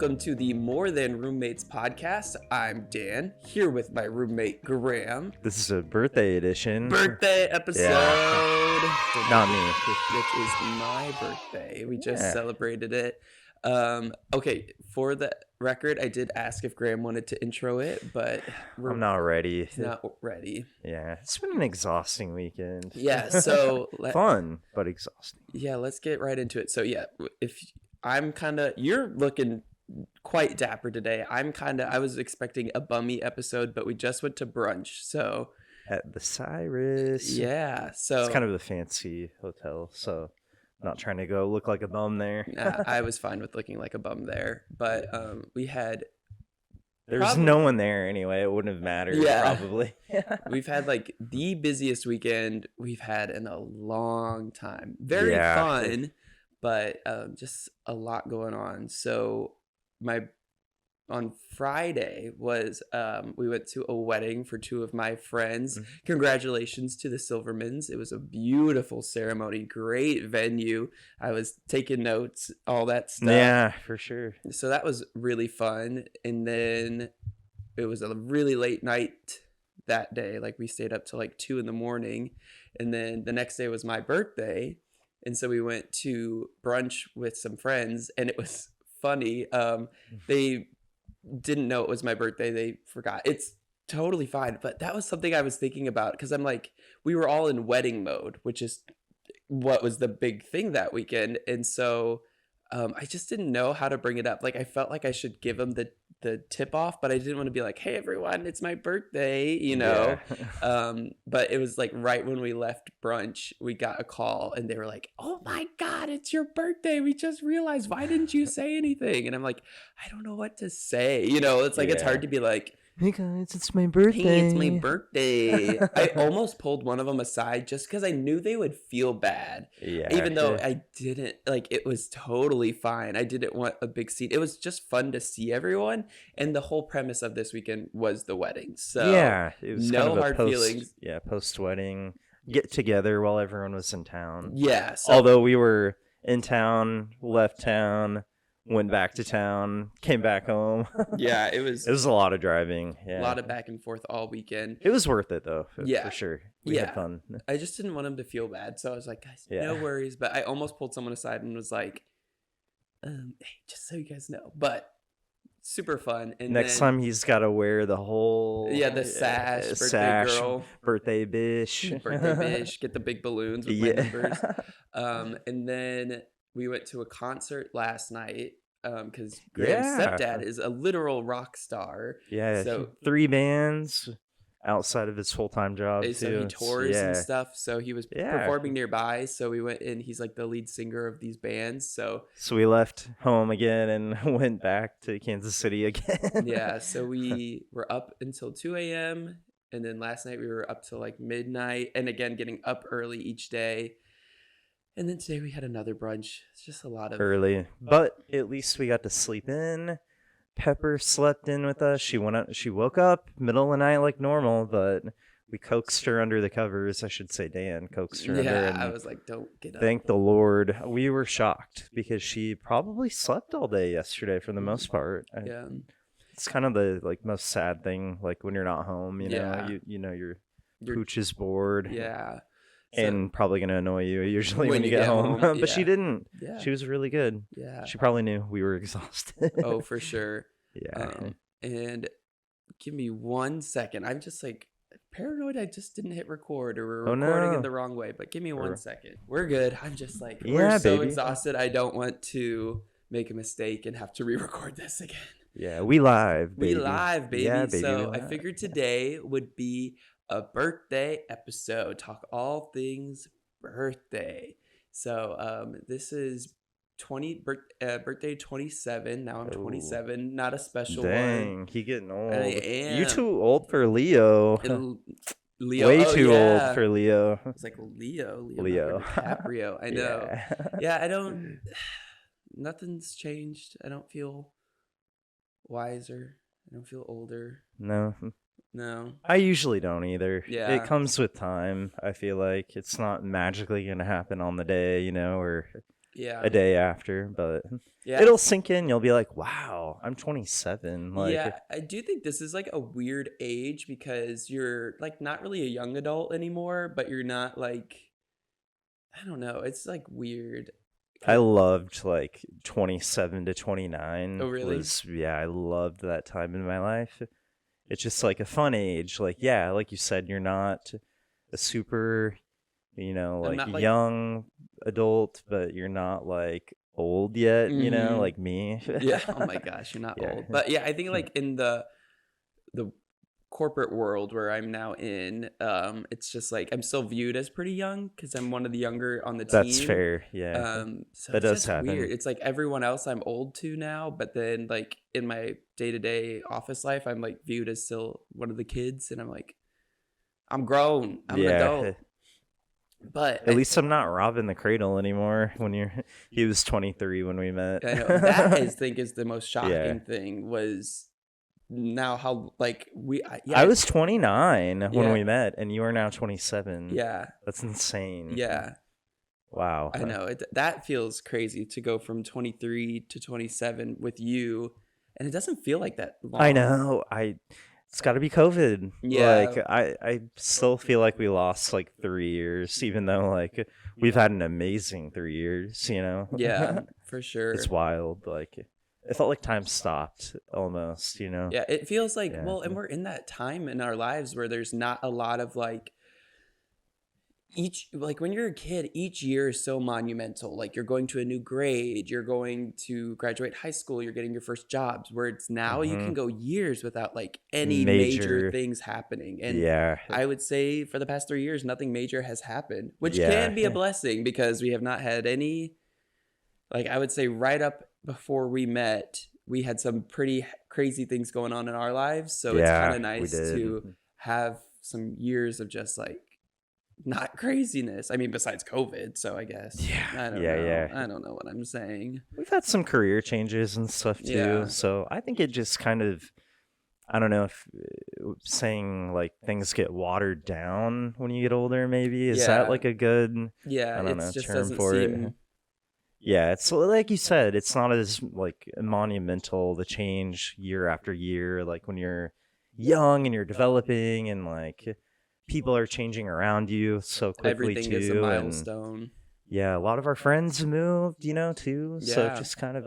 welcome to the More Than Roommates podcast. I'm Dan, here with my roommate Graham. This is a birthday edition. Birthday episode. Yeah. Not me. It is my birthday. We just celebrated it. Okay, for the record, I did ask if Graham wanted to intro it, but I'm not ready. Not ready. Yeah, it's been an exhausting weekend. Yeah, so fun but exhausting. Yeah, let's get right into it. So yeah, you're looking quite dapper today. I was expecting a bummy episode, but we just went to brunch. So at the Cyrus. Yeah, so it's kind of a fancy hotel, so I'm not trying to go look like a bum there. Nah, I was fine with looking like a bum there, but we had there's no one there anyway. It wouldn't have mattered. Yeah. Probably. We've had like the busiest weekend we've had in a long time. Very fun, but just a lot going on. So on Friday was we went to a wedding for two of my friends. Mm-hmm. Congratulations to the Silvermans. It was a beautiful ceremony, great venue. I was taking notes, all that stuff. Yeah, for sure. So that was really fun. And then it was a really late night that day. Like we stayed up till like 2 a.m. And then the next day was my birthday. And so we went to brunch with some friends, and it was funny. They didn't know it was my birthday. They forgot. It's totally fine. But that was something I was thinking about, because I'm like, we were all in wedding mode, which is what was the big thing that weekend. And so I just didn't know how to bring it up. Like I felt like I should give them the tip off, but I didn't want to be like, hey everyone, it's my birthday, you know. Yeah. But it was like right when we left brunch, we got a call and they were like, oh my god, it's your birthday, we just realized, why didn't you say anything? And I'm like, I don't know what to say, you know. It's like It's hard to be like, hey guys, it's my birthday. Hey, it's my birthday. I almost pulled one of them aside just because I knew they would feel bad. Yeah. Even though I didn't, like, it was totally fine. I didn't want a big scene. It was just fun to see everyone. And the whole premise of this weekend was the wedding. So yeah, it was no kind of hard feelings. Yeah, post-wedding get together while everyone was in town. Yeah. So, although we were in town, left town, went back to town, came back home. Yeah, it was a lot of driving. Yeah. A lot of back and forth all weekend. It was worth it though, for sure. We had fun. I just didn't want them to feel bad, so I was like, guys, no worries. But I almost pulled someone aside and was like, hey, just so you guys know. But super fun. And next time he's got to wear the whole the sash, girl, birthday bish, get the big balloons with my numbers. And then we went to a concert last night because Graham's stepdad is a literal rock star. Yeah, so 3 bands outside of his full-time job. So he tours and stuff. So he was performing nearby. So we went in. He's like the lead singer of these bands. So we left home again and went back to Kansas City again. Yeah. So we were up until 2 a.m. And then last night we were up till like midnight. And again, getting up early each day. And then today we had another brunch. It's just a lot of early, but at least we got to sleep in. Pepper slept in with us. She woke up middle of the night like normal, but we coaxed her under the covers. I should say Dan coaxed her under. Yeah, I was like, don't get up. Thank the Lord. We were shocked because she probably slept all day yesterday for the most part. Yeah. It's kind of the like most sad thing, like when you're not home, you know, you know your pooch is bored. Yeah. And probably going to annoy you usually when you get home. But she didn't. Yeah. She was really good. Yeah. She probably knew we were exhausted. Oh, for sure. Yeah. And give me 1 second. I'm just like paranoid I just didn't hit record, or we're recording it the wrong way. But give me 1 second. We're good. I'm just like, we're so exhausted. I don't want to make a mistake and have to re-record this again. Yeah, we live, baby. We live, baby. Yeah, baby, so I figured today would be a birthday episode. Talk all things birthday. So this is birthday 27. Now I'm 27. Not a special one. Dang, he getting old. I am. You too old for Leo. Leo. Way too old for Leo. It's like Leo. DiCaprio. I know. Yeah, I don't. Nothing's changed. I don't feel wiser. I don't feel older. No. I usually don't either. Yeah. It comes with time. I feel like it's not magically going to happen on the day, you know, or Yeah. a day after, but Yeah. it'll sink in. You'll be like, wow, I'm 27. Like, Yeah, I do think this is like a weird age because you're like not really a young adult anymore, but you're not like, I don't know. It's like weird. I loved like 27 to Oh, 29 really? yeah, I loved that time in my life. It's just like a fun age. Like, yeah, like you said, you're not a super, I'm like not like, young adult, but you're not like old yet, hmm like me. yeah. Oh my gosh, you're not Yeah. old. But yeah, I think like in the corporate world where I'm now in, it's just like I'm still viewed as pretty young because I'm one of the younger on the That's team. fair. Yeah. So That it's does just weird. happen. It's like everyone else I'm old to now, but then like in my day-to-day office life, I'm like viewed as still one of the kids, and I'm like, I'm grown. I'm an Yeah. adult. But At least I'm not robbing the cradle anymore he was 23 when we met. I know that I think is the most Yeah. shocking thing was now how like yeah, I was 29 when Yeah. we met, and you are now 27. yeah, That's insane. yeah. Wow. I know that feels crazy to go from 23 to 27 with you, and it doesn't feel like that long. I know. It's got to be COVID. Yeah. Like I still feel like we lost like 3 years, even though like we've had an amazing 3 years. Yeah, for sure. It's wild. Like it felt like time stopped almost. Yeah, it feels like, Yeah. well, and we're in that time in our lives where there's not a lot of like when you're a kid, each year is so monumental. Like you're going to a new grade, you're going to graduate high school, you're getting your first jobs, where it's now you can go years without like any major Major- things happening. And Yeah. I would say for the past 3 years, nothing major has happened, which Yeah. can be a blessing because we have not had any, like I would say right up before we met, we had some pretty crazy things going on in our lives. So it's Yeah, kind of we nice did. to have some years of just like not craziness. I mean, besides COVID. So I guess. Yeah. I don't Yeah, know. yeah. I don't know what I'm saying. We've had some career changes and stuff too. Yeah. So I think it just kind of, I don't know if saying like things get watered down when you get older, maybe. Is Yeah. that like a good, Yeah. I don't It know, just term doesn't for it? seem. Yeah, it's like you said, it's not as like monumental, the change year after year, like when you're young and you're developing and like people are changing around you so quickly Everything too. is a And milestone. yeah, a lot of our friends moved, too. So Yeah. it's just kind of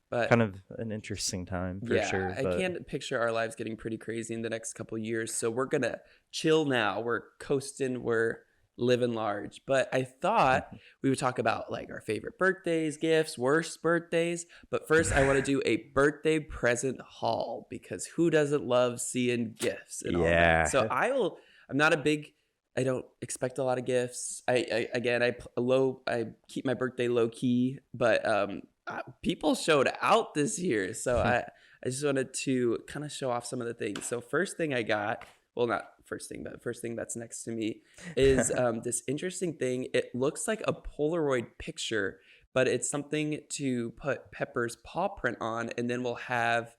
But kind of an interesting time for yeah, sure. I But can picture our lives getting pretty crazy in the next couple years. So we're gonna chill now. We're coasting. We're living large. But I thought we would talk about like our favorite birthdays, gifts, worst birthdays. But first, I want to do a birthday present haul because who doesn't love seeing gifts and all Yeah. that? So I'm not a big. I don't expect a lot of gifts. I keep my birthday low key, but people showed out this year, so I just wanted to kind of show off some of the things. So first thing I got, well, not first thing, but first thing that's next to me is this interesting thing. It looks like a Polaroid picture, but it's something to put Pepper's paw print on, and then we'll have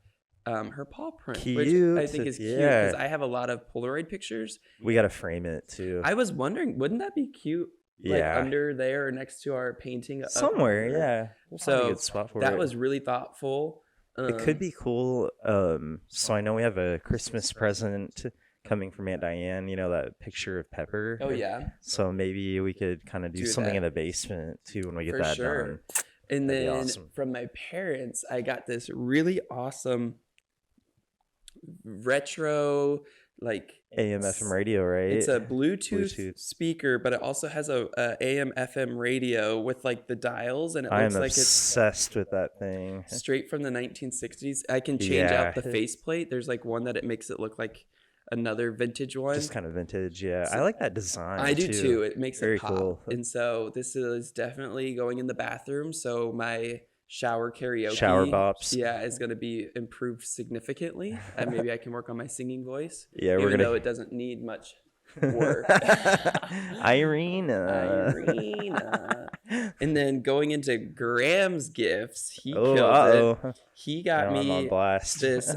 her paw print, which I Cute, think is cute yeah. because I have a lot of Polaroid pictures. we got to frame it too. I was wondering, wouldn't that be cute? Like Yeah. under there or next to our painting of Somewhere, her? yeah. We'll find a So good spot for that it. was really thoughtful. It could be cool. So I know we have a Christmas present coming from Aunt Diane. That picture of Pepper. Oh yeah, So maybe we could kind of do Do something that. in the basement too when we get for that sure. done. And That'd be then awesome. from my parents, I got this really awesome retro, like AM FM radio, right? it's a Bluetooth, Bluetooth. speaker, but it also has a AM FM radio with like the dials, and it I looks am like it's obsessed with that thing. straight from the 1960s. I can change out the Yeah. faceplate. There's like one that it makes it look like another vintage one. Just kind of vintage, yeah. So- I like that design. I do too. It makes Very it pop. cool. And so this is definitely going in the bathroom. So my shower karaoke, Shower bops. yeah, is going to be improved significantly. And maybe I can work on my singing voice. Yeah, we're even gonna. though it doesn't need much work. Irina. Irina. And then going into Graham's gifts, he Oh, killed uh-oh. it. He got Now I'm on me blast. this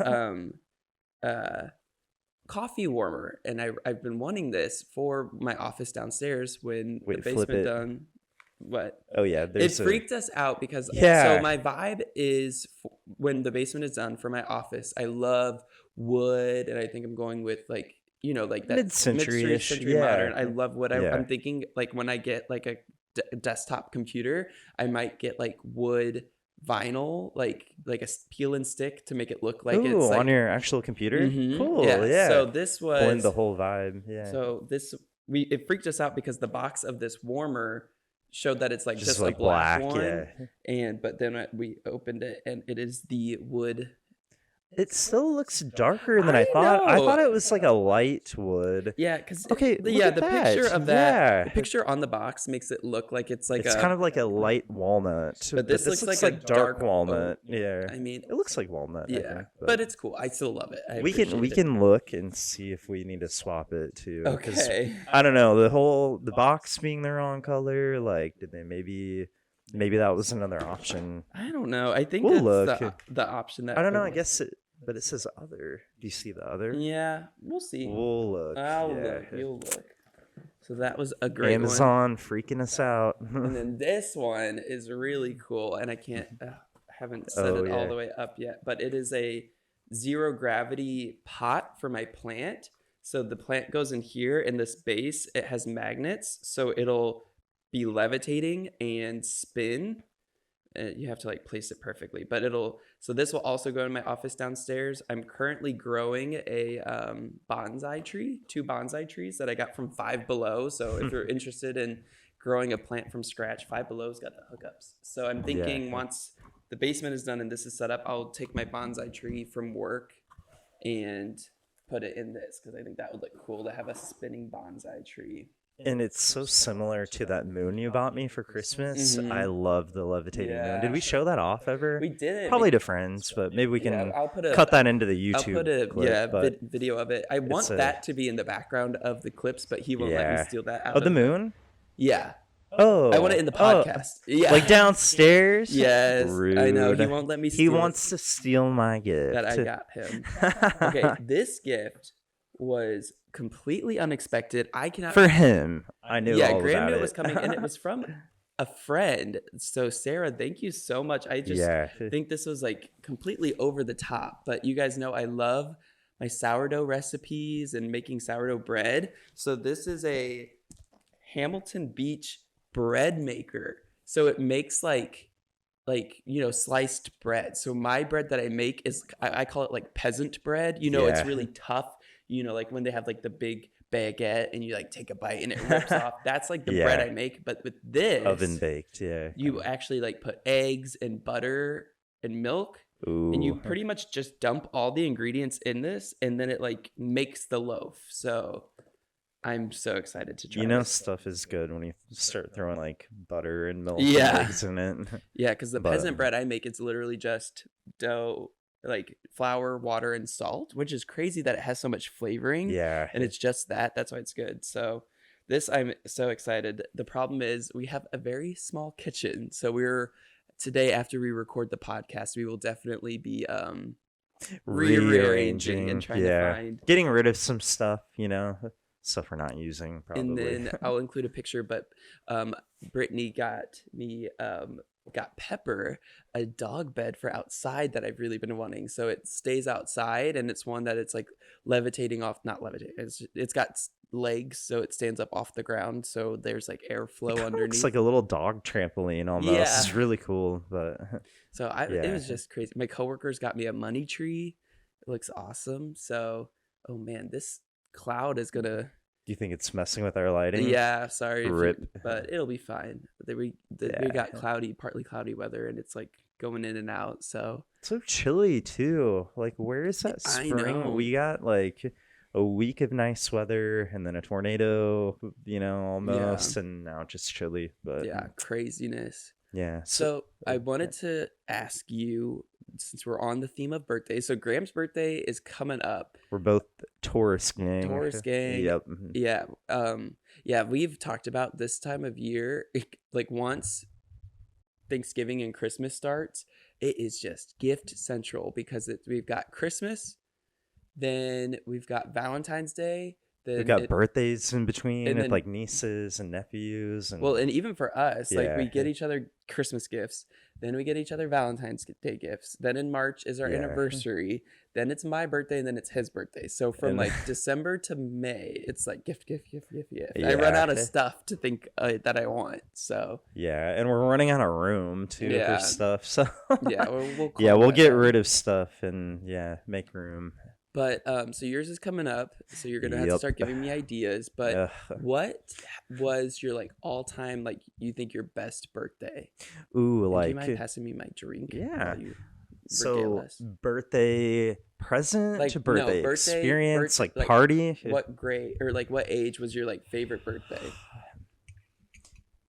coffee warmer, and I've been wanting this for my office downstairs when Wait, the flip basement it. done. What? Oh yeah, It there's a freaked us out because so yeah my vibe is when the basement is done for my office, I love wood, and I think I'm going with like like that mid-century mid-century-ish. century modern. I Yeah, love wood. yeah. I'm thinking like when I get like a desktop computer, I might get like wood vinyl, like a peel and stick to make it look like Ooh, it's on like your actual computer? Cool. yeah. Yeah. So this Blend the was whole vibe. Yeah. so this we it freaked us out because the box of this warmer showed that it's like Just just a like black black. one, Yeah. and but then we opened it and it is the wood. It still looks darker than I I thought. I thought know. it was like a light wood. Yeah, because Okay, look at the picture that. of that, Yeah. the picture on the box makes it look like it's like It's kind of like a light walnut. But this looks like a dark dark walnut. oak. Yeah. I mean, It looks like walnut, I yeah, think. but it's cool. I still love it. I we appreciate it. can look and see if we need to swap it too. 'Cause Okay. I don't know, the box being the wrong color, like did they maybe that was another option. I don't know. I think We'll that's look. the option that I don't know, I guess but it says other. Do you see the other? Yeah, we'll see. We'll look. I'll yeah. look. You'll look. So that was a great one. Amazon freaking us out. And then this one is really cool, and I haven't set Oh, it all yeah. the way up yet, but it is a zero gravity pot for my plant. So the plant goes in here, and this base, it has magnets, so it'll be levitating and spin. You have to like place it perfectly, but so this will also go in my office downstairs. I'm currently growing a bonsai tree, 2 bonsai trees that I got from Five Below. So if you're interested in growing a plant from scratch, Five Below's got the hookups. So I'm thinking once the basement is done and this is set up, I'll take my bonsai tree from work and put it in this because I think that would look cool to have a spinning bonsai tree. And it's so similar to that moon you bought me for Christmas. Mhm. I love the levitating moon. Yeah. Did we show that off ever? We did it. Probably to friends, but maybe we can I'll put cut that into the YouTube I'll put a clip. video of it. I want that to be in the background of the clips, but he won't let me steal that out. Oh, the moon? Yeah. Oh. I want it in the podcast. Yeah. Like downstairs? Yes. Rude. I know. He won't let me steal He wants to steal my gift. that I got him. Okay, this gift was completely unexpected. I cannot For him. I knew all Graham about knew it. it was coming, and it was from a friend. So Sarah, thank you so much. I just think this was like completely over the top, but you guys know I love my sourdough recipes and making sourdough bread. So this is a Hamilton Beach bread maker. So it makes like sliced bread. So my bread that I make is I call it like peasant bread. It's really tough. Like when they have like the big baguette and you like take a bite and it rips off. That's like the bread I make. But with this oven baked, you actually like put eggs and butter and milk. Ooh. And you pretty much just dump all the ingredients in this, and then it like makes the loaf. So I'm so excited to try this. Stuff is good when you start throwing like butter and milk Yeah. and eggs in it. Yeah, because the peasant bread I make, it's literally just dough, like flour, water, and salt, which is crazy that it has so much flavoring. Yeah. And it's just that. That's why it's good. So this, I'm so excited. The problem is we have a very small kitchen. So today, after we record the podcast, we will definitely be rearranging and trying to find. Getting rid of some stuff, stuff we're not using probably. And then I'll include a picture, but Brittany got me got Pepper a dog bed for outside that I've really been wanting. So it stays outside, and it's one that it's like levitating off, not levitating. It's got legs, so it stands up off the ground. So there's like airflow underneath. Looks like a little dog trampoline almost. Yeah. It's really cool, but so it was just crazy. My coworkers got me a money tree. It looks awesome. So, oh man, this cloud is gonna. Do you think it's messing with our lighting? Yeah, sorry. Rip. But it'll be fine. We got partly cloudy weather, and it's like going in and out. So chilly too. Like, where is that spring? I know. We got like a week of nice weather and then a tornado, almost, and now just chilly. But yeah, craziness. Yeah. So I wanted to ask you, since we're on the theme of birthdays, so Graham's birthday is coming up. We're both Taurus gang. Yep. Mm-hmm. Yeah. We've talked about this time of year, like once Thanksgiving and Christmas starts, it is just gift central because we've got Christmas, then we've got Valentine's Day, We then got it, birthdays in between and with then like nieces and nephews well, and and even for us, like yeah, we get each other Christmas gifts, then we get each other Valentine's Day gifts. Then in March is our yeah. anniversary. Then it's my birthday, and then it's his birthday. So from And like December to May, it's like gift, gift, gift, gift, gift. I run yeah. out of stuff to think that I want. So Yeah, and we're running out of room too for yeah, stuff. So yeah, we'll yeah, calm we'll that get down. rid of stuff and yeah, make room. But so yours is coming up, so you're gonna have to Yep. start giving me ideas. But Ugh. what was your like all time like you think your best birthday? Ooh, And do you like mind passing me my drink yeah. while you regale So us? birthday present, Like no birthday birthday, experience, like like party. what grade or like what age was your like favorite birthday?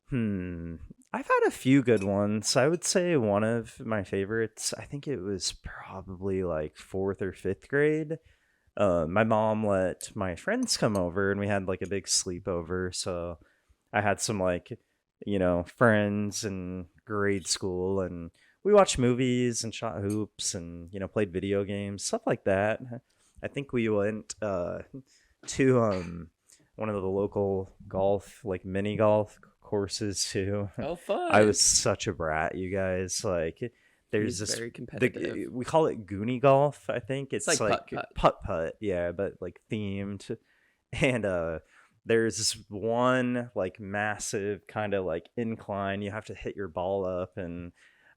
Hmm. I've had a few good ones. I would say one of my favorites, I think it was probably like fourth or fifth grade. My mom let my friends come over and we had like a big sleepover. So I had some like, friends in grade school and we watched movies and shot hoops and, played video games, stuff like that. I think we went to one of the local golf, like mini golf courses too. Oh, I fun! was such a brat, you guys. Like, there's He's this very competitive. we call it Goonie golf. I think It's it's like like putt putt. putt putt, yeah, but like themed. And there's this one like massive kind of like incline. You have to hit your ball up, and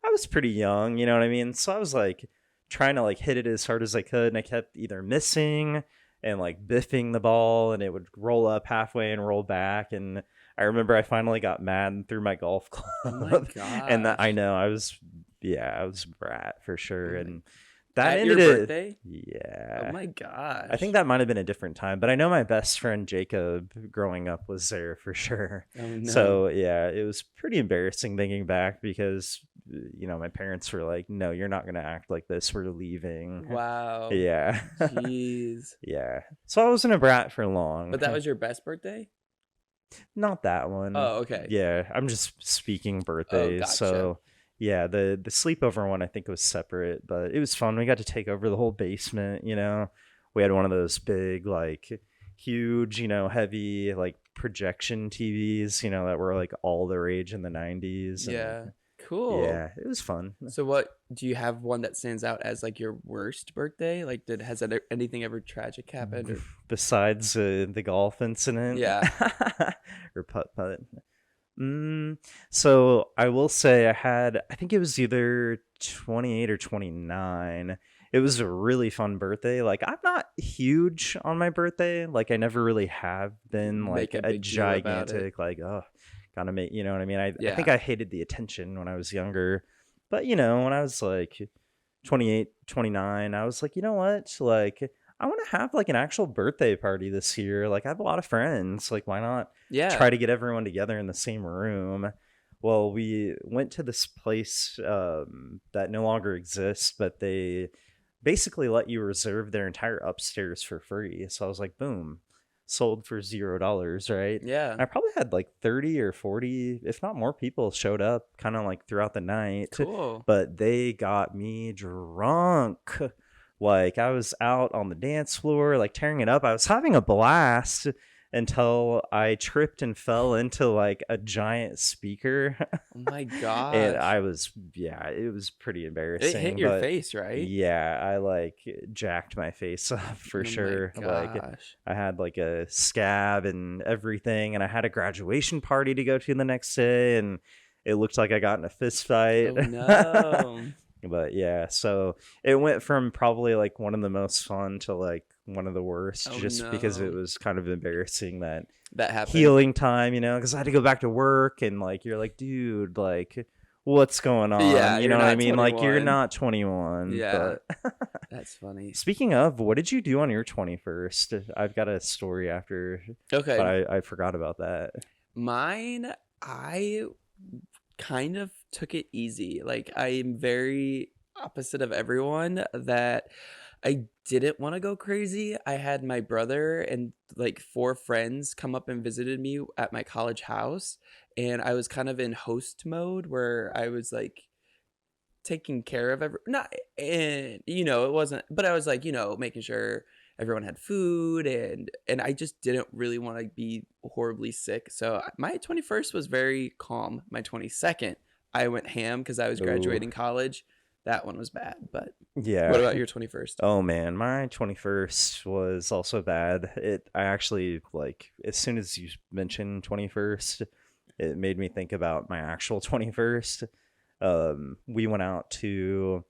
I was pretty young, you know what I mean. So I was like trying to like hit it as hard as I could, and I kept either missing and like biffing the ball, and it would roll up halfway and roll back. And I remember I finally got mad and threw my golf Oh my club, and that I gosh! know I was a brat for sure, Oh my! and that At your ended it. birthday? Oh Yeah, my I think gosh! that might have been a different time, but I know my best friend Jacob growing up was there for sure. Oh no! So yeah, it was pretty embarrassing thinking back because my parents were like, "No, you're not gonna act like this. We're leaving." Wow! Yeah, Jeez! yeah. So I wasn't a brat for long. But that was your best birthday? Not that one. Oh, okay. Yeah, I'm just speaking Oh, birthdays. gotcha. So yeah, the sleepover one I think was separate, but it was fun. We got to take over the whole basement. We had one of those big like huge, heavy like projection TVs. That were like all the rage in the '90s, and Yeah. Cool. yeah, it was fun. So what do you have one that stands out as like your worst birthday? Like anything ever tragic happened or Besides the golf incident yeah. or putt putt. So I will say I think it was either 28 or 29. It was a really fun birthday. Like, I'm not huge on my birthday. Like, I never really have been like Make a a big deal about it. gigantic, like, oh, gotta make, you know what I mean? I think Yeah. I hated the attention when I was younger. But, when I was like 28, 29, I was like, you know what? Like, I want to have like an actual birthday party this year. Like, I have a lot of friends. Like, why not Yeah. try to get everyone together in the same room? Well, we went to this place that no longer exists, but they basically let you reserve their entire upstairs for free. So I was like, boom, sold for $0, right? Yeah. I probably had like 30 or 40, if not more people showed up kind of like throughout the night, Cool. but they got me drunk. Like, I was out on the dance floor, like tearing it up. I was having a blast until I tripped and fell into like a giant speaker. Oh my And gosh. I was, yeah, it was pretty It embarrassing. hit your But face, right? yeah, I like jacked my face up for Oh my sure. Like, gosh. I had like a scab and everything, and I had a graduation party to go to the next day, and it looked like I got in a fist fight. Oh no. But yeah, so it went from probably like one of the most fun to like one of the worst, Oh just because it no. was kind of embarrassing that That happened. healing time, because I had to go back to work, and like you're like, dude, like what's going Yeah, on? You you're know what I not mean? Like, you're 21. not 21. Yeah. But That's funny. speaking of, what did you do on your 21st? I've got a story after, Okay. but I forgot about that. Mine, I kind of took it easy. Like I'm very opposite of everyone that I didn't want to go crazy. I had my brother and like four friends come up and visited me at my college house, and I was kind of in host mode where I was like taking care of not and it wasn't, but I was like making sure everyone had food, and I just didn't really want to be horribly sick. So my 21st was very calm. My 22nd, I went ham because I was Ooh. graduating college. That one was bad. But Yeah. what about your 21st? Oh man, my 21st was also bad. I actually, like, as soon as you mentioned 21st, it made me think about my actual 21st. We went out to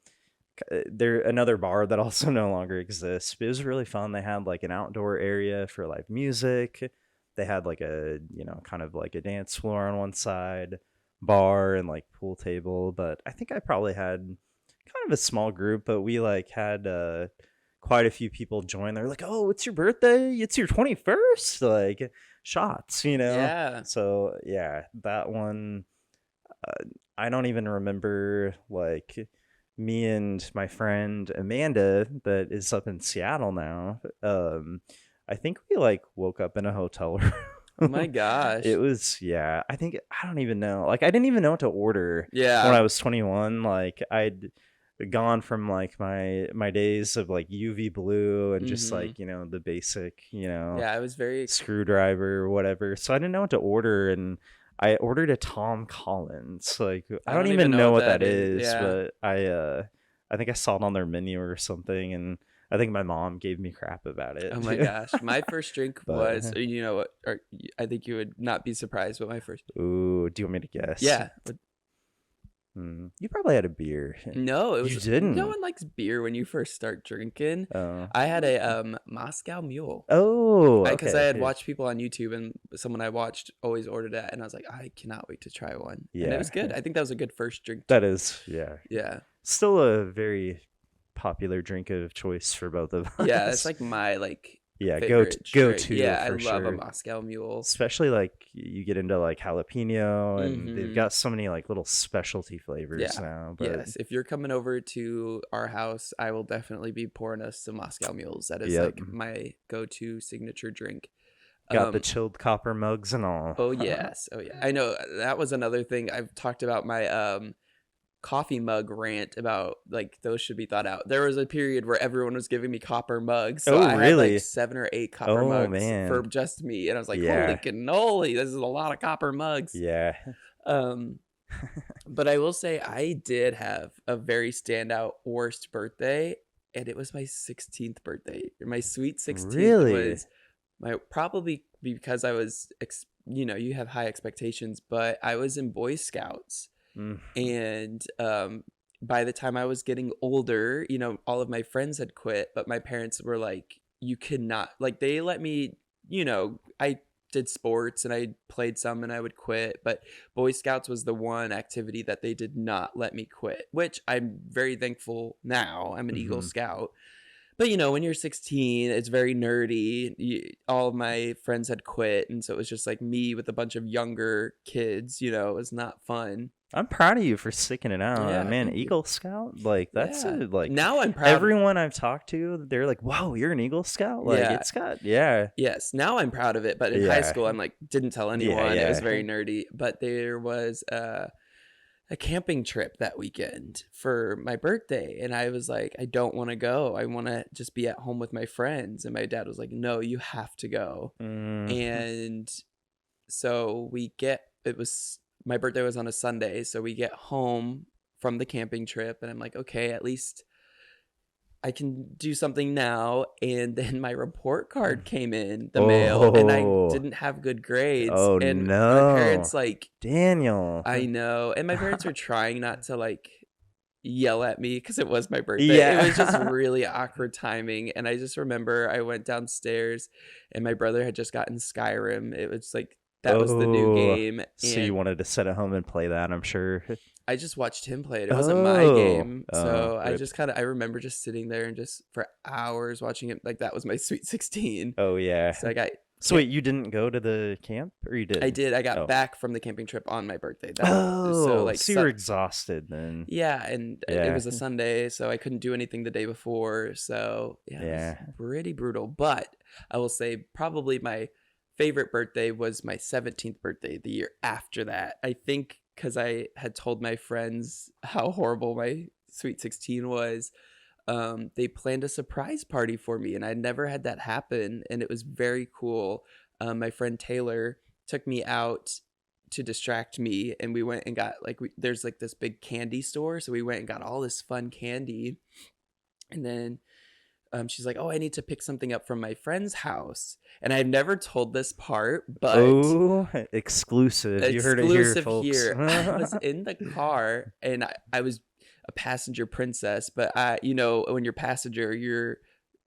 another bar that also no longer exists, but it was really fun. They had like an outdoor area for live music. They had like a, kind of like a dance floor on one side, bar and like pool table. But I think I probably had kind of a small group, but we like had quite a few people join. They're like, "Oh, it's your birthday? It's your 21st?" Like shots, Yeah. So yeah, that one. I don't even remember, like, me and my friend Amanda that is up in Seattle now. I think we like woke up in a hotel room. Oh my gosh. It was, yeah, I don't even know. Like, I didn't even know what to order when Yeah. I was 21. Like, I'd gone from like my days of like UV blue and just like, the basic, Yeah, I was very screwdriver or whatever. So I didn't know what to order, and I ordered a Tom Collins. Like, I don't even know what that is, Yeah. but I think I saw it on their menu or something, and I think my mom gave me crap about it. Oh my gosh. My first drink But- was, or I think you would not be surprised, but my first. Ooh, do you want me to guess? Yeah. You probably had a beer. No, it was. You didn't. No one likes beer when you first start drinking. Oh. I had a Moscow Mule. Oh, Because okay. I had watched people on YouTube, and someone I watched always ordered that, and I was like, I cannot wait to try one. And Yeah. it was good. I think that was a good first drink. That is, yeah. Yeah. Still a very popular drink of choice for both of us. Yeah, it's like my yeah, favorite go drink. to. Yeah, I for love a sure. Moscow Mule. Especially like you get into like jalapeno, and they've Mhm. got so many like little specialty flavors Yeah. now. But Yes, if you're coming over to our house, I will definitely be pouring us some Moscow Mules. That is Yep. like my go-to signature drink. got the chilled copper mugs and all. Oh yes, oh yeah. I know that was another thing. I've talked about my coffee mug rant about like those should be thought out. There was a period where everyone was giving me copper mugs. So Oh, I had really? like 7 or 8 copper Oh, mugs man. for just me, and I was like, Yeah. holy cannoli, this is a lot of copper mugs. Yeah. But I will say I did have a very standout worst birthday, and it was my 16th birthday. My sweet 16th Really? was my probably because I was you have high expectations, but I was in Boy Scouts, Mm. and by the time I was getting older, all of my friends had quit, but my parents were like, you cannot, like, they let me, I did sports and I played some and I would quit, but Boy Scouts was the one activity that they did not let me quit, which I'm very thankful now. I'm an Eagle Mhm. Scout. But when you're 16, it's very nerdy. All of my friends had quit, and so it was just like me with a bunch of younger kids. It was not fun. I'm proud of you for sticking it out, Yeah, man. thank you. Eagle Scout, like that's Yeah. like Now I'm proud. everyone I've talked to, they're like, "Whoa, you're an Eagle Scout!" Like Yeah. it's got, yeah, Yes, now I'm proud of it, but in high Yeah. school, I'm like, didn't tell anyone. It was yeah. very nerdy. But there was a camping trip that weekend for my birthday, and I was like, I don't want to go. I want to just be at home with my friends. And my dad was like, no, you have to go. And so my birthday was on a Sunday, so we get home from the camping trip, and I'm like, okay, at least I can do something now. And then my report card came in the mail, and I Oh. didn't have good grades. Oh, and no. my parents Daniel. I know, and my parents were trying not to yell at me because it was my birthday. Yeah. It was just really awkward timing, and I just remember I went downstairs, and my brother had just gotten Skyrim. It was like that was the new Oh. game, So you and wanted to sit at home and play that, I'm sure. I just watched him play it. It wasn't my game, so I rip. just I remember just sitting there and just for hours watching it. Like that was my Sweet 16. Oh yeah. So I got. So wait, you didn't go to the camp, or you did? I did. I got Oh. back from the camping trip on my birthday. So you so- were exhausted then. Yeah, and Yeah. it was a Sunday, so I couldn't do anything the day before. So yeah, it was pretty brutal. But I will say probably my favorite birthday was my 17th birthday, the year after that. I think because I had told my friends how horrible my Sweet 16 was. they planned a surprise party for me, and I'd never had that happen, and it was very cool. My friend Taylor took me out to distract me, and we went and got like there's like this big candy store, so we went and got all this fun candy, and then she's like, "Oh, I need to pick something up from my friend's house," and I've never told this part, but Oh, exclusive. You heard it here, exclusive folks. here. I was in the car, and I was a passenger princess, but when you're passenger, you're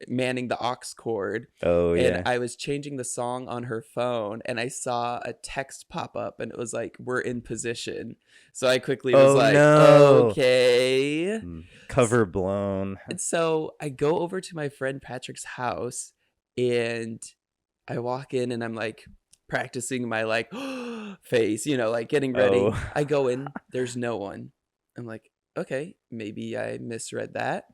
manning the aux cord, Oh, and yeah. I was changing the song on her phone, and I saw a text pop up, and it was like, "We're in position." So I quickly was Oh, like, no. "Okay." Cover blown. And so I go over to my friend Patrick's house, and I walk in, and I'm like practicing my like face, like getting ready. Oh. I go in, there's no one. I'm like, okay, maybe I misread that.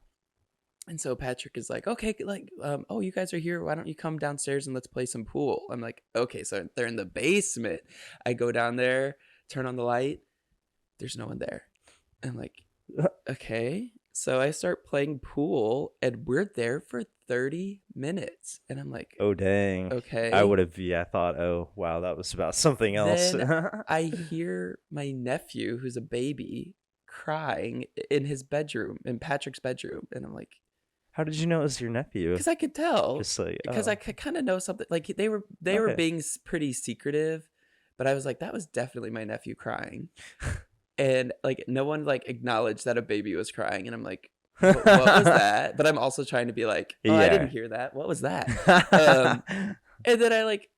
And so Patrick is like, okay, like, oh, you guys are here. Why don't you come downstairs and let's play some pool? I'm like, okay, so they're in the basement. I go down there, turn on the light. There's no one there. I'm like, okay. So I start playing pool, and we're there for 30 minutes. And I'm like, Oh, dang. okay. I would have, thought, oh, wow, that was about something else. Then I hear my nephew, who's a baby, crying in his bedroom, in Patrick's bedroom. And I'm like, How did you know it was your nephew? because I could tell. Just like, Because I could kind of know something. Like they were Okay. being pretty secretive, but I was like, that was definitely my nephew crying. And like no one like acknowledged that a baby was crying, and I'm like, what was that? But I'm also trying to be like, oh, I didn't hear that. What was that? And then I like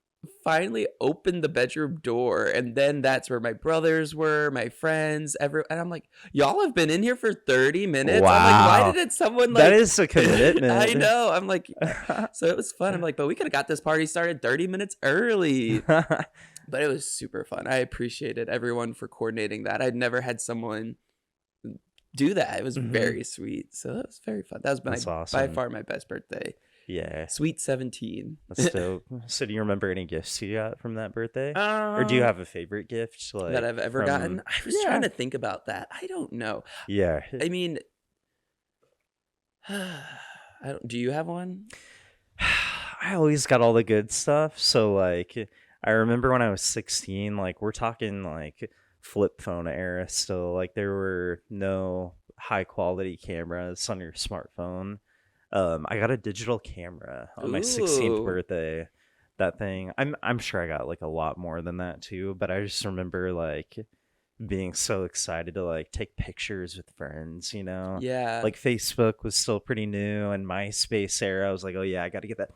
finally opened the bedroom door, and then that's where my brothers were, my friends, and I'm like, y'all have been in here for 30 minutes. Wow. I'm like, why didn't someone like That is a commitment. I know. I'm like, so it was fun. I'm like, but we could have got this party started 30 minutes early. But it was super fun. I appreciated everyone for coordinating that. I'd never had someone do that. It was very sweet. So that was very fun. That was by awesome. far my best birthday. Yeah. Sweet 17. That's dope. So do you remember any gifts you got from that birthday? Or do you have a favorite gift that I've ever gotten? I was trying to think about that. I don't know. Yeah. I mean, do you have one? I always got all the good stuff. So like I remember when I was 16, like we're talking like flip phone era still, like there were no high quality cameras on your smartphone. I got a digital camera on my 16th birthday. That thing, I'm sure I got like a lot more than that too, but I just remember like being so excited to like take pictures with friends, Yeah. like Facebook was still pretty new, and MySpace era I was like, oh yeah, I got to get that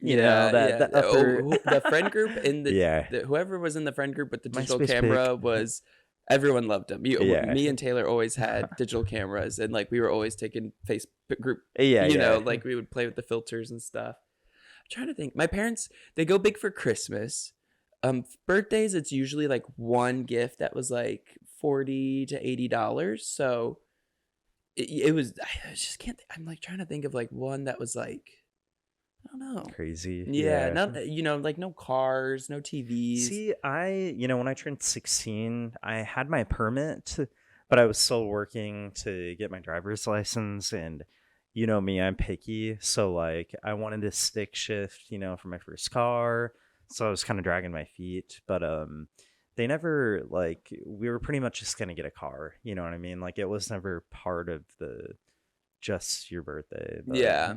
that upper... the friend group in the whoever was in the friend group with the digital MySpace camera pic. was everyone loved them. Yeah. Me and Taylor always had digital cameras, and like we were always taking Facebook group. Yeah, like we would play with the filters and stuff. I'm trying to think. My parents, they go big for Christmas. Birthdays, it's usually like one gift that was like $40 to $80. So it was. I just can't. I'm like trying to think of like one that was like, I don't know. Crazy. Yeah. Not like no cars, no TVs. See, when I turned 16, I had my permit, but I was still working to get my driver's license, and you know me, I'm picky, so like I wanted to stick shift, for my first car, so I was kind of dragging my feet, but they never, like, we were pretty much just gonna get a car, you know what I mean? Like it was never part of the just your birthday. But, yeah.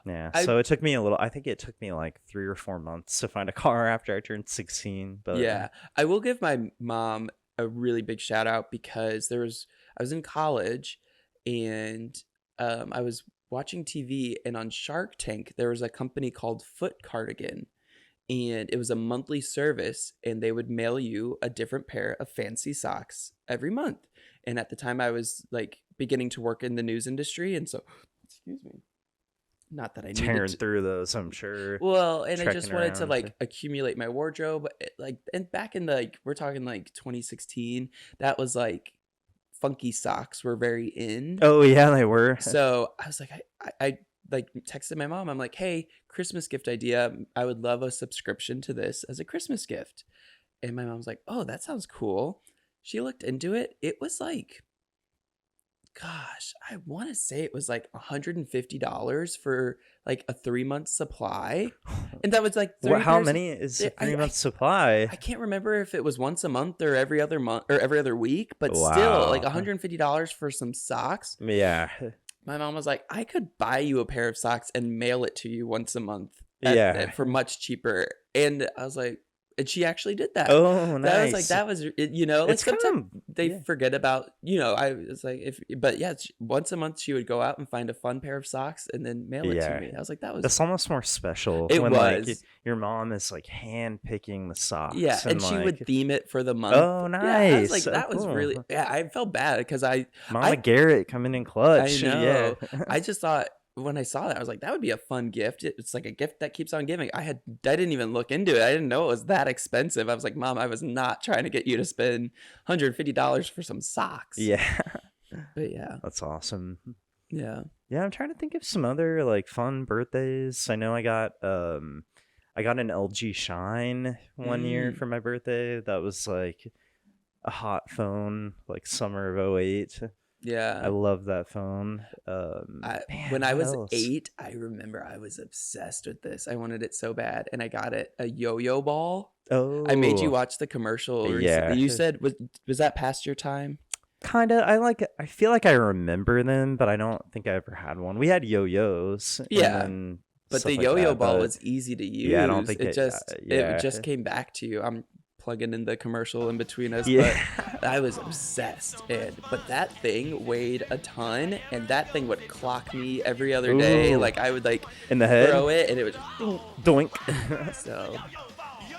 Yeah, so it took me I think it took me like 3 or 4 months to find a car after I turned 16. But yeah, I will give my mom a really big shout out, because I was in college, and I was watching TV, and on Shark Tank there was a company called Foot Cardigan, and it was a monthly service, and they would mail you a different pair of fancy socks every month. And at the time I was like beginning to work in the news industry, and so excuse me. Not that I needed tearing through those, I'm sure. Well, and I just wanted to around. like accumulate my wardrobe, and back in we're talking like 2016, that was like funky socks were very in. Oh yeah, they were. So I was like, I like texted my mom. I'm like, hey, Christmas gift idea. I would love a subscription to this as a Christmas gift. And my mom's like, oh, that sounds cool. She looked into it. It was like gosh, I want to say it was like $150 for like a 3 month supply, and that was like What? 30 How pairs. many is a I, I 3 month I supply? I can't remember if it was once a month or every other month or every other week, but still like Wow. $150 for some socks. Yeah. My mom was like, I could buy you a pair of socks and mail it to you once a month Yeah. for much cheaper. And I was like, and she actually did that. Oh, That was like, nice. that was, like It's kind sometimes of they yeah. forget about, I was like, but yeah, once a month she would go out and find a fun pair of socks and then mail it to Yeah. me. I was like, that was, That's almost more special it when like was. your mom is like hand picking the Yeah. socks And and she would like, theme it for the month. oh, Yeah. I was like, nice. Oh, that was really, cool. yeah, I felt bad because Mama I Garrett coming in clutch. know. Yeah. I just thought when I saw that, I was like, that would be a fun gift. It's like a gift that keeps on giving. I didn't even look into it. I didn't know it was that expensive. I was like, Mom, I was not trying to get you to spend $150 for some socks. Yeah. But yeah, That's awesome. yeah. Yeah, I'm trying to think of some other like fun birthdays. I know I got an LG Shine one year Mm, for my birthday. That was like a hot phone, like summer of '08. I yeah. love that phone. When Man, I what was else? 8, I remember I was obsessed with this. I wanted it so bad, and I got it a yo-yo ball. I made you Oh, watch the commercial recently. yeah. You said was that past your time? Kind of. I feel like I remember them, but I don't think I ever had one. We had yo-yos and Yeah. then But the stuff like yo-yo that, ball but was easy to use. yeah, I don't think It it. just it Yeah. just came back to you. I'm plugging in the commercial in between us, Yeah. but I was obsessed. But that thing weighed a ton, and that thing would clock me every other day. Ooh. Like I would like In the head. throw it, and it would. Doink. So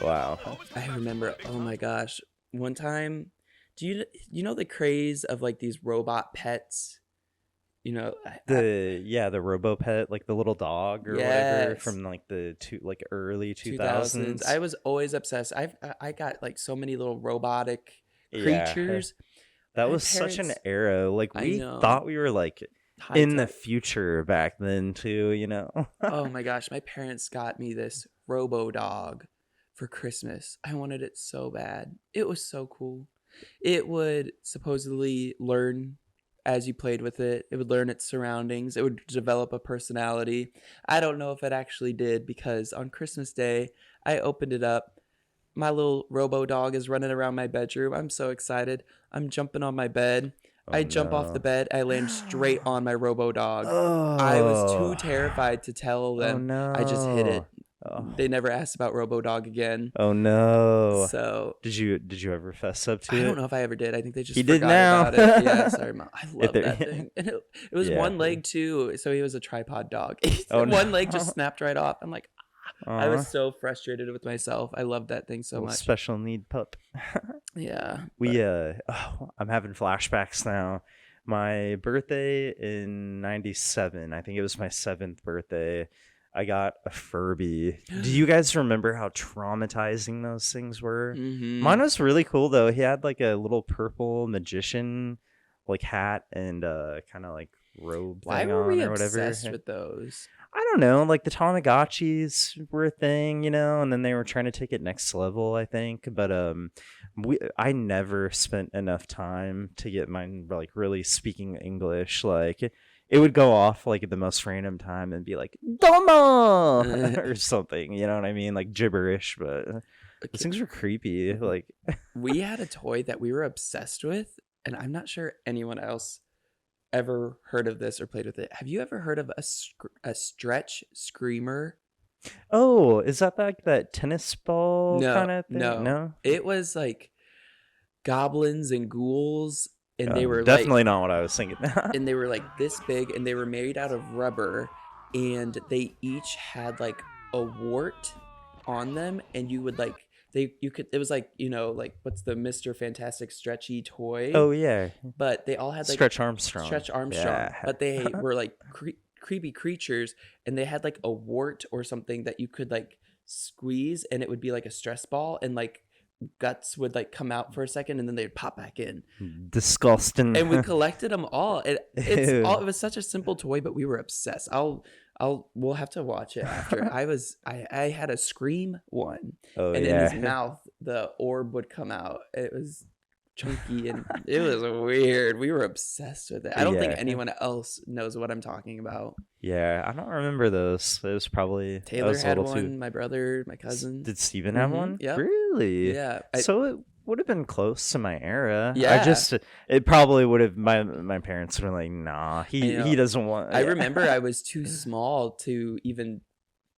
Wow. I remember. Oh my gosh! One time, do you know the craze of like these robot pets? You know, The Robo Pet, like the little dog or whatever yes. from like the early 2000s. 2000s. I was always obsessed. I got like so many little robotic Yeah. creatures. That My was such an parents, era. Like I we know, thought we were like high in the tech. future back then too, you know. Oh my gosh, my parents got me this Robo Dog for Christmas. I wanted it so bad. It was so cool. It would supposedly learn as you played with it. It would learn its surroundings. It would develop a personality. I don't know if it actually did because on Christmas Day, I opened it up. My little Robo Dog is running around my bedroom. I'm so excited. I'm jumping on my bed. Oh I jump off the no. bed. I land straight on my Robo Dog. I was too Oh. terrified to tell Oh them. I just hid it. no. Oh. They never asked about Robo Dog again. Oh no. So Did you ever fess up to I it? don't know if I ever did. I think they just He did forgot now. about it. Yeah, sorry, Mom. I If love there- that thing. And it was Yeah. one leg too, so he was a tripod dog. Oh One leg no. just snapped right off. I'm like, I was Aw. so frustrated with myself. I loved that thing so Little much. special need pup. Yeah. We I'm having flashbacks now. My birthday in '97, I think it was my 7th birthday. I got a Furby. Do you guys remember how traumatizing those things were? Mm-hmm. Mine was really cool though. He had like a little purple magician like hat and kind of like robe Why thing were on we or whatever. obsessed with those? I don't know, like the Tamagotchis were a thing, you know, and then they were trying to take it next level, I think. But I never spent enough time to get mine like really speaking English. Like it would go off like at the most random time and be like "Domo" or something, you know what I mean? Like gibberish, but those things were creepy. Like We had a toy that we were obsessed with, and I'm not sure anyone else ever heard of this or played with it. Have you ever heard of a stretch screamer? oh, is that like that tennis ball No, kind of thing? no. No? It was like goblins and ghouls, and they were Definitely not what I was thinking. like this big, and they were made out of rubber, and they each had like a wart on them, and you would like it was like, like what's the Mr. Fantastic stretchy toy? Oh yeah, But they all had like Stretch Armstrong. Stretch Armstrong, Yeah. but they were like creepy creatures, and they had like a wart or something that you could like squeeze, and it would be like a stress ball, and like guts would like come out for a second, and then they'd pop back in. Disgusting. And we collected them all. It Ew. was such a simple toy, but we were obsessed. We'll have to watch it after. I had a Scream one, Oh and yeah. in his mouth the orb would come out. It was chunky, and it was weird. We were obsessed with it. I don't think Yeah. anyone else knows what I'm talking about. Yeah, I don't remember those. It was probably I Taylor was a had little one, too. my brother, my cousin. Did Steven have Mhm, one? yep. Really? Yeah. So it would have been close to my era. Yeah. It probably would have. My parents were like, nah, he know. doesn't want. I remember I was too small to even.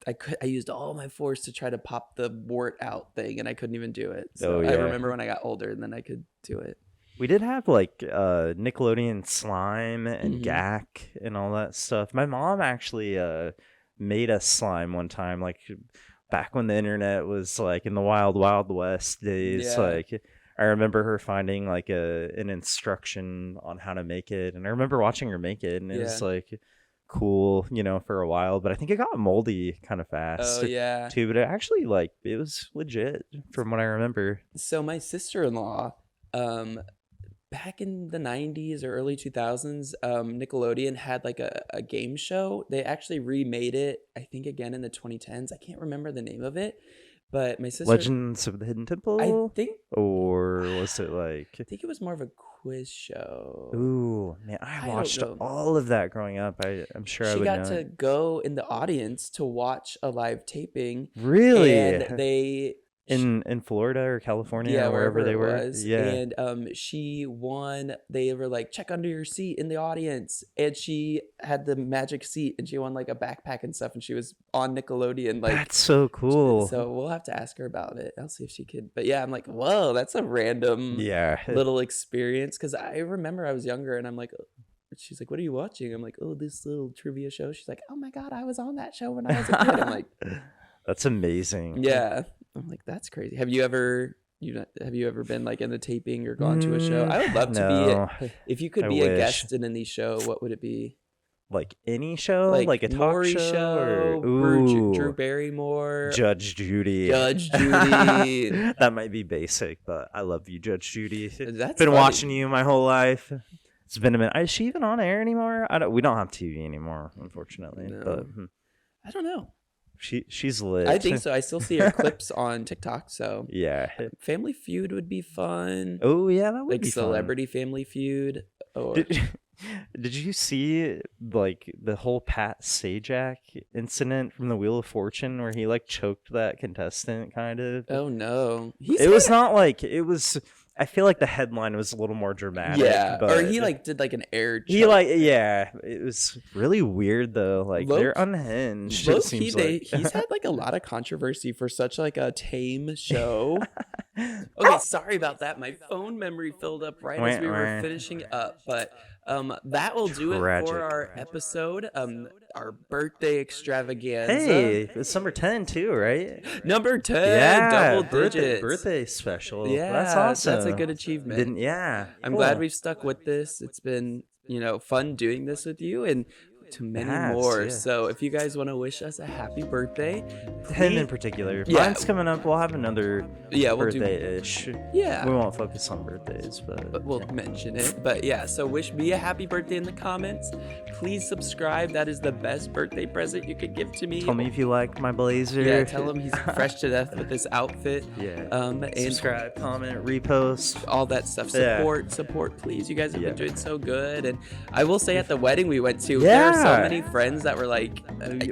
I used all my force to try to pop the wart out thing, and I couldn't even do it. So Oh, I yeah. remember when I got older, and then I could do it. We did have like Nickelodeon slime and Mhm. GAC and all that stuff. My mom actually made us slime one time, like back when the internet was like in the wild west days. Yeah. Like I remember her finding like an instruction on how to make it, and I remember watching her make it, and it was Yeah. like cool, for a while. But I think it got moldy kind of fast. Oh yeah. Too, but it actually it was legit from what I remember. So my sister-in-law, back in the 90s or early 2000s, Nickelodeon had like a game show. They actually remade it, I think, again in the 2010s. I can't remember the name of it, but my sister, Legends of the Hidden Temple. I think Or was it like? it was more of a quiz show. Ooh, man, I I don't watched know. all of that growing up. I'm sure I She would got know. to it. go in the audience to watch a live taping, Really? and they in Florida or California, yeah, or wherever they it were. was. Yeah. And she won. They were like, check under your seat in the audience, and she had the magic seat, and she won like a backpack and stuff, and she was on Nickelodeon. Like, That's so cool. so we'll have to ask her about it. I'll see if she could. But yeah, I'm like, whoa, that's a random Yeah. little experience, because I remember I was younger, and I'm like. She's like, what are you watching? I'm like, oh, this little trivia show. She's like, oh my God, I was on that show when I was a kid. I'm like, That's amazing. yeah. I'm like, that's crazy. Have you ever been like in the taping or gone to a show? I would love to No. be if you could I be a wish. guest in any show, what would it be? Like any show, like a talk Maury show, or Drew Barrymore, Judge Judy. Judge Judy. That might be basic, but I love you, Judge Judy. That's Been funny. watching you my whole life. It's been a minute. Is she even on air anymore? We don't have TV anymore, unfortunately. No. But I don't know. she's lit. I think so. I still see her clips on TikTok. So Yeah. Family Feud would be fun. Oh yeah, that would Like be fun. Celebrity Family Feud. Or Did you see like the whole Pat Sajak incident from the Wheel of Fortune where he like choked that contestant kind of? oh no, It was not like it was. I feel like the headline was a little more dramatic. yeah. but Or he like did like an air. he choke. like yeah. It was really weird though. Like Low- they're unhinged. Low It key, seems like. he's had like a lot of controversy for such like a tame show. Okay, sorry about that. My phone memory filled up right as we were finishing up, but that will do it Tragic. for our episode. Our birthday extravaganza. Hey, it's number 10 too, right? Number 10, Yeah, double digits. birthday special. Yeah, that's awesome. That's a good achievement. Yeah, I'm cool. glad we've stuck with this. It's been, fun doing this with you and to many Yes, more. yeah. So if you guys want to wish us a happy birthday, 10 in please- particular. Yeah. Mine's coming up. We'll have another yeah, we'll do. birthday-ish. Yeah. We won't focus on birthdays, but But we'll mention it. But yeah, so wish me a happy birthday in the comments. Please subscribe. That is the best birthday present you could give to me. tell me if you like my blazer. Yeah, tell him he's fresh to death with this outfit. Yeah. And Subscribe, comment, repost. all that stuff. Yeah. Support, please. You guys have Yeah. been doing so good. And I will say at the wedding we went to, there are so Yeah. many friends that were like,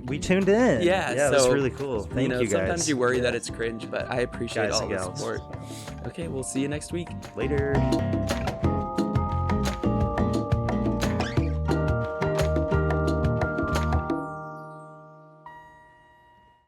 We tuned in. Yeah, it was so, really cool. Thank you guys. Sometimes you worry that it's cringe, but I appreciate Guys all and the gals. support. Okay, we'll see you next week. Later.